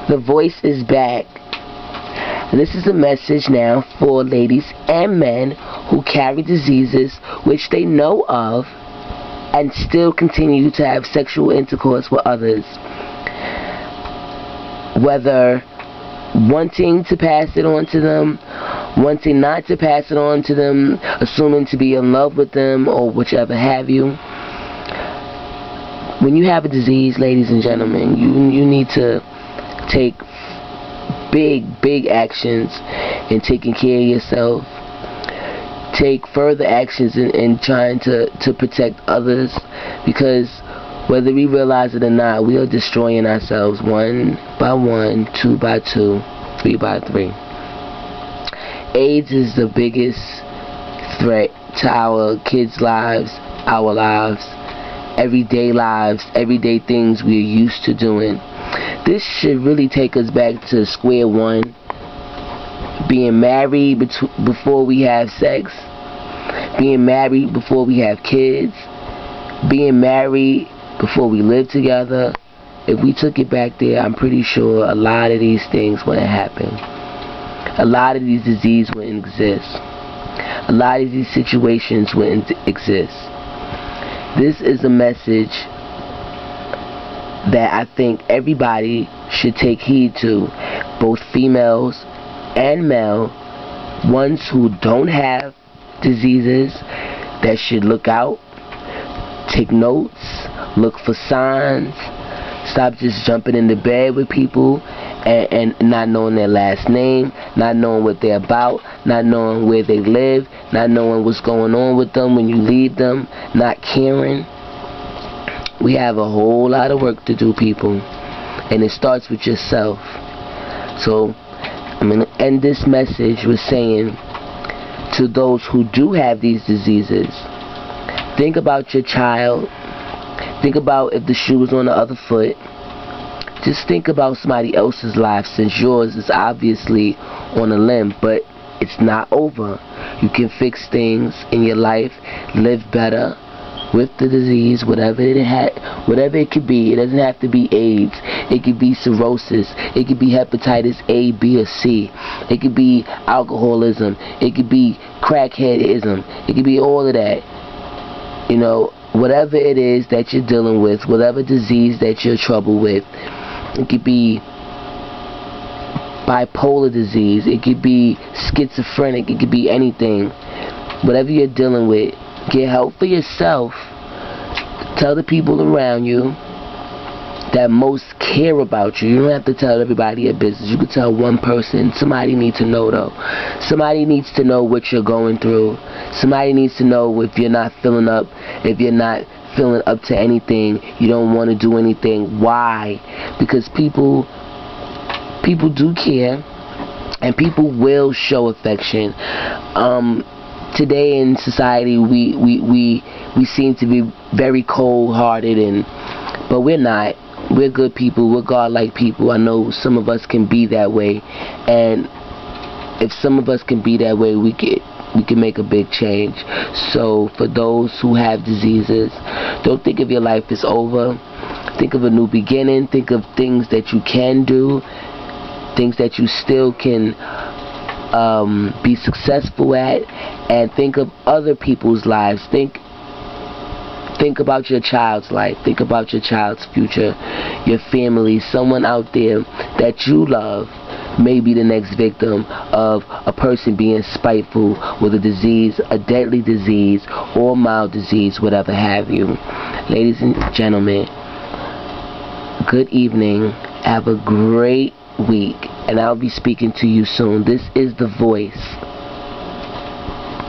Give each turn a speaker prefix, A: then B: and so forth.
A: The voice is back. And this is a message now for ladies and men who carry diseases which they know of and still continue to have sexual intercourse with others. Whether wanting to pass it on to them, wanting not to pass it on to them, assuming to be in love with them, or whichever have you. When you have a disease, ladies and gentlemen, you need to take big actions in taking care of yourself. Take further actions in trying to protect others, because whether we realize it or not, we are destroying ourselves one by one, two by two, three by three. AIDS is the biggest threat to our kids' lives, our lives, everyday things we're used to doing. This should really take us back to square one. Being married before we have sex. Being married before we have kids. Being married before we live together. If we took it back there, I'm pretty sure a lot of these things wouldn't happen. A lot of these diseases wouldn't exist. A lot of these situations wouldn't exist. This is a message that I think everybody should take heed to, both females and male, ones who don't have diseases that should look out, take notes, look for signs, stop just jumping into bed with people and not knowing their last name, not knowing what they're about, not knowing where they live, not knowing what's going on with them when you leave them, not caring. We have a whole lot of work to do, people, and it starts with yourself. So I'm going to end this message with saying to those who do have these diseases, think about your child. Think about if the shoe was on the other foot. Just think about somebody else's life, since yours is obviously on a limb, but it's not over. You can fix things in your life, live better with the disease, whatever it could be. It doesn't have to be AIDS. It could be cirrhosis. It could be hepatitis A, B, or C. It could be alcoholism. It could be crackheadism. It could be all of that. You know, whatever it is that you're dealing with, whatever disease that you're troubled with, it could be bipolar disease, it could be schizophrenic, it could be anything. Whatever you're dealing with, get help for yourself. Tell the people around you that most care about you. You don't have to tell everybody your business. You can tell one person. Somebody needs to know, though. Somebody needs to know what you're going through. Somebody needs to know if you're not feeling up, if you're not feeling up to anything, you don't want to do anything. Why? Because people do care, and people will show affection. Today in society, we seem to be very cold-hearted, but we're not. We're good people. We're God-like people. I know some of us can be that way, and if some of us can be that way, we can make a big change. So for those who have diseases, don't think of your life as over. Think of a new beginning. Think of things that you can do, things that you still can be successful at, and think of other people's lives. Think about your child's life. Think about your child's future, your family, someone out there that you love may be the next victim of a person being spiteful with a disease, a deadly disease, or mild disease, whatever have you. Ladies and gentlemen, good evening. Have a great week, and I'll be speaking to you soon. This is The Voice.